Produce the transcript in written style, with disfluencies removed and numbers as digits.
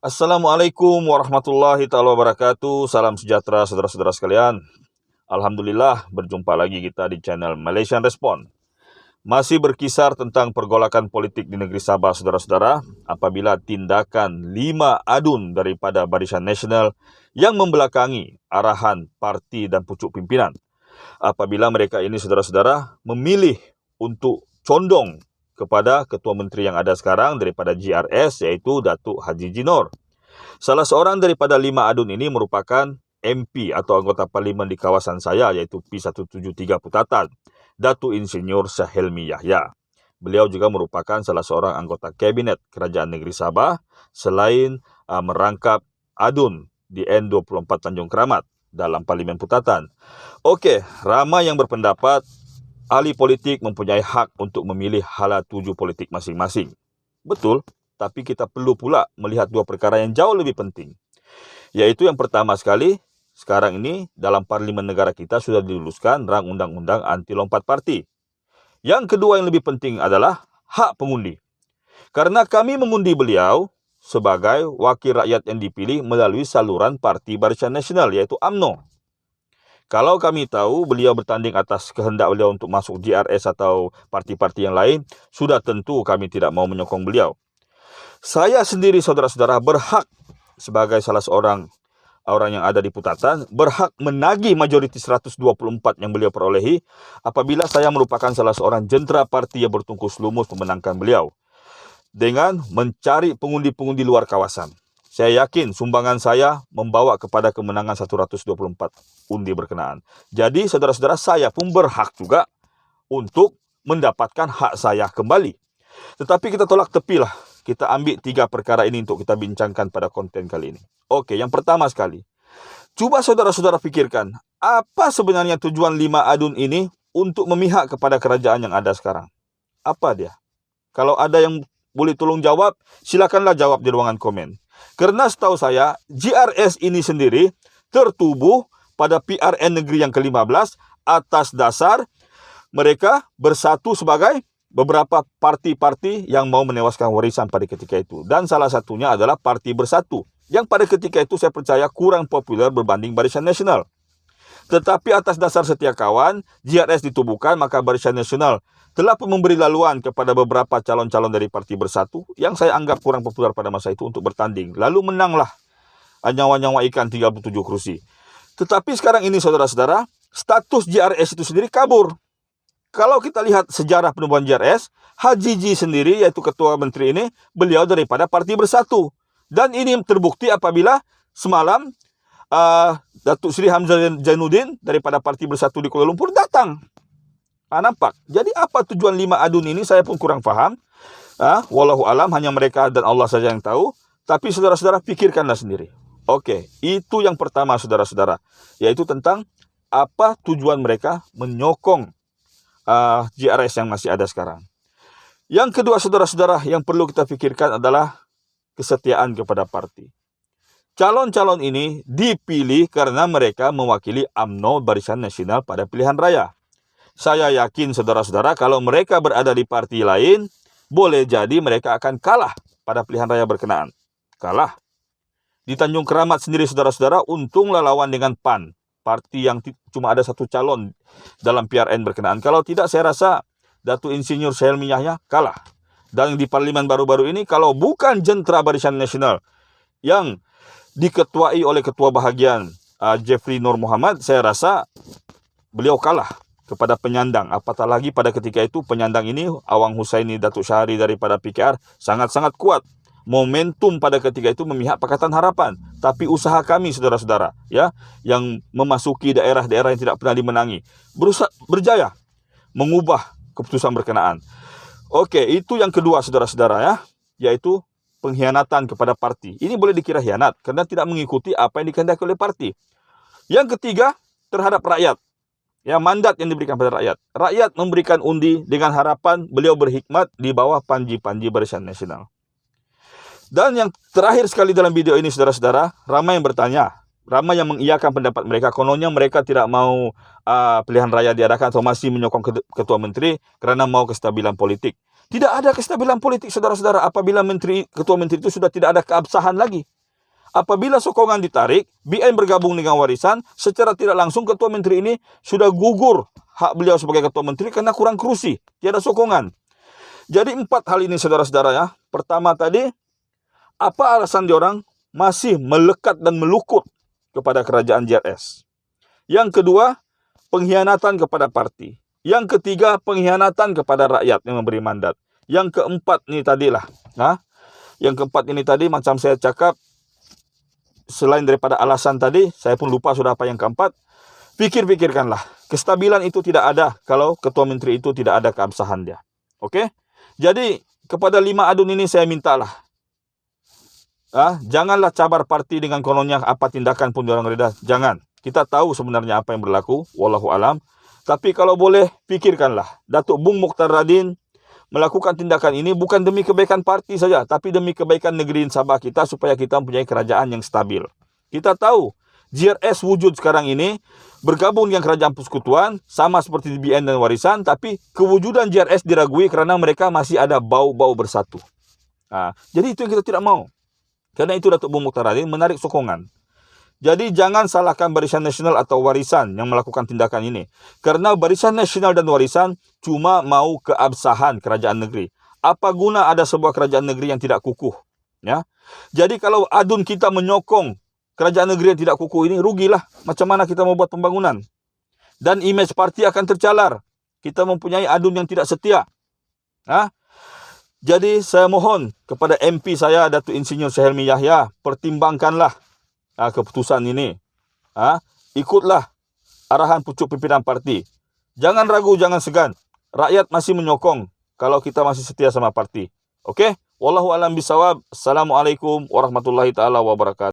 Assalamualaikum warahmatullahi taala wabarakatuh. Salam sejahtera saudara-saudara sekalian. Alhamdulillah berjumpa lagi kita di channel Malaysian Respond. Masih berkisar tentang pergolakan politik di negeri Sabah, saudara-saudara, apabila tindakan 5 adun daripada Barisan Nasional yang membelakangi arahan parti dan pucuk pimpinan. Apabila mereka ini, saudara-saudara, memilih untuk condong kepada Ketua Menteri yang ada sekarang daripada GRS, iaitu Datuk Haji Jinor. Salah seorang daripada 5 adun ini merupakan MP atau anggota parlimen di kawasan saya, iaitu P173 Putatan, Datuk Insinyur Syahelmi Yahya. Beliau juga merupakan salah seorang anggota Kabinet Kerajaan Negeri Sabah selain merangkap adun di N24 Tanjung Keramat dalam Parlimen Putatan. Okey, ramai yang berpendapat ahli politik mempunyai hak untuk memilih hala tuju politik masing-masing. Betul, tapi kita perlu pula melihat dua perkara yang jauh lebih penting. Yaitu yang pertama sekali, sekarang ini dalam parlimen negara kita sudah diluluskan rang undang-undang anti lompat parti. Yang kedua yang lebih penting adalah hak pengundi. Karena kami mengundi beliau sebagai wakil rakyat yang dipilih melalui saluran Parti Barisan Nasional, iaitu UMNO. Kalau kami tahu beliau bertanding atas kehendak beliau untuk masuk GRS atau parti-parti yang lain, sudah tentu kami tidak mau menyokong beliau. Saya sendiri, saudara-saudara, berhak sebagai salah seorang orang yang ada di Putatan, berhak menagih majoriti 124 yang beliau perolehi apabila saya merupakan salah seorang jentera parti yang bertungkus lumus memenangkan beliau dengan mencari pengundi-pengundi luar kawasan. Saya yakin sumbangan saya membawa kepada kemenangan 124 undi berkenaan. Jadi, saudara-saudara, saya pun berhak juga untuk mendapatkan hak saya kembali. Tetapi kita tolak tepilah. Kita ambil 3 perkara ini untuk kita bincangkan pada konten kali ini. Okey, yang pertama sekali. Cuba saudara-saudara fikirkan, apa sebenarnya tujuan 5 adun ini untuk memihak kepada kerajaan yang ada sekarang? Apa dia? Kalau ada yang boleh tolong jawab, silakanlah jawab di ruangan komen. Kerana setahu saya, GRS ini sendiri tertubuh pada PRN negeri yang ke-15 atas dasar mereka bersatu sebagai beberapa parti-parti yang mau menewaskan warisan pada ketika itu. Dan salah satunya adalah Parti Bersatu, yang pada ketika itu saya percaya kurang popular berbanding Barisan Nasional. Tetapi atas dasar setia kawan, GRS ditubuhkan, maka Barisan Nasional telah pun memberi laluan kepada beberapa calon-calon dari Parti Bersatu yang saya anggap kurang popular pada masa itu untuk bertanding. Lalu menanglah nyawa-nyawa ikan 37 kerusi. Tetapi sekarang ini, saudara-saudara, status GRS itu sendiri kabur. Kalau kita lihat sejarah penubuhan GRS, Haji Ji sendiri, yaitu Ketua Menteri ini, beliau daripada Parti Bersatu. Dan ini terbukti apabila semalam Datuk Seri Hamzah Zainuddin daripada Parti Bersatu di Kuala Lumpur datang. Nampak? Jadi apa tujuan 5 adun ini saya pun kurang faham. Wallahu alam, hanya mereka dan Allah saja yang tahu. Tapi saudara-saudara fikirkanlah sendiri. Okey, itu yang pertama, saudara-saudara. Yaitu tentang apa tujuan mereka menyokong GRS yang masih ada sekarang. Yang kedua, saudara-saudara, yang perlu kita fikirkan adalah kesetiaan kepada parti. Calon-calon ini dipilih karena mereka mewakili UMNO Barisan Nasional pada pilihan raya. Saya yakin, saudara-saudara, kalau mereka berada di parti lain, boleh jadi mereka akan kalah pada pilihan raya berkenaan. Kalah. Di Tanjung Keramat sendiri, saudara-saudara, untunglah lawan dengan PAN. Parti yang cuma ada 1 calon dalam PRN berkenaan. Kalau tidak, saya rasa Datuk Insinyur Syahelmi Yahya kalah. Dan di parlimen baru-baru ini, kalau bukan jentera Barisan Nasional yang diketuai oleh Ketua Bahagian Jeffrey Nur Muhammad, saya rasa beliau kalah kepada penyandang. Apatah lagi pada ketika itu penyandang ini, Awang Husaini Datuk Syahari daripada PKR, sangat-sangat kuat. Momentum pada ketika itu memihak Pakatan Harapan. Tapi usaha kami, saudara-saudara, ya, yang memasuki daerah-daerah yang tidak pernah dimenangi, berjaya mengubah keputusan berkenaan. Okey, itu yang kedua, saudara-saudara, ya, yaitu pengkhianatan kepada parti. Ini boleh dikira khianat kerana tidak mengikuti apa yang dikehendaki oleh parti. Yang ketiga, terhadap rakyat. Ya, mandat yang diberikan kepada rakyat. Rakyat memberikan undi dengan harapan beliau berhikmat di bawah panji-panji Barisan Nasional. Dan yang terakhir sekali dalam video ini, saudara-saudara, ramai yang bertanya, ramai yang mengiyakan pendapat mereka. Kononnya mereka tidak mau pilihan raya diadakan atau masih menyokong Ketua Menteri kerana mau kestabilan politik. Tidak ada kestabilan politik, saudara-saudara, apabila ketua menteri itu sudah tidak ada keabsahan lagi. Apabila sokongan ditarik, BN bergabung dengan Warisan, secara tidak langsung ketua menteri ini sudah gugur hak beliau sebagai ketua menteri karena kurang kursi, tiada sokongan. Jadi 4 hal ini, saudara-saudara ya. Pertama tadi, apa alasan diorang masih melekat dan melukut kepada kerajaan JRS? Yang kedua, pengkhianatan kepada parti. Yang ketiga, pengkhianatan kepada rakyat yang memberi mandat. Yang keempat ini tadilah. Yang keempat ini tadi macam saya cakap, selain daripada alasan tadi, saya pun lupa sudah apa yang keempat. Pikirkanlah, kestabilan itu tidak ada kalau ketua menteri itu tidak ada keabsahan dia. Oke? Jadi, kepada 5 adun ini saya mintalah. Janganlah cabar parti dengan kononnya apa tindakan pun diorang reda. Jangan. Kita tahu sebenarnya apa yang berlaku. Wallahu alam. Tapi kalau boleh, pikirkanlah. Datuk Bung Mokhtar Radin melakukan tindakan ini bukan demi kebaikan parti saja, tapi demi kebaikan negeri Sabah kita, supaya kita mempunyai kerajaan yang stabil. Kita tahu, JRS wujud sekarang ini, bergabung dengan kerajaan persekutuan, sama seperti BN dan Warisan, tapi kewujudan JRS diragui karena mereka masih ada bau-bau bersatu. Jadi itu yang kita tidak mau. Karena itu Datuk Bung Mokhtar Radin menarik sokongan. Jadi jangan salahkan Barisan Nasional atau Warisan yang melakukan tindakan ini. Karena Barisan Nasional dan Warisan cuma mau keabsahan kerajaan negeri. Apa guna ada sebuah kerajaan negeri yang tidak kukuh? Ya. Jadi kalau adun kita menyokong kerajaan negeri yang tidak kukuh ini, rugilah. Macam mana kita mau buat pembangunan? Dan image parti akan tercalar. Kita mempunyai adun yang tidak setia. Jadi saya mohon kepada MP saya, Datuk Insinyur Suhailmi Yahya, pertimbangkanlah keputusan ini. Ikutlah arahan pucuk pimpinan parti. Jangan ragu, jangan segan. Rakyat masih menyokong kalau kita masih setia sama parti. Oke? Wallahu a'lam bishawab. Assalamualaikum warahmatullahi taala wabarakatuh.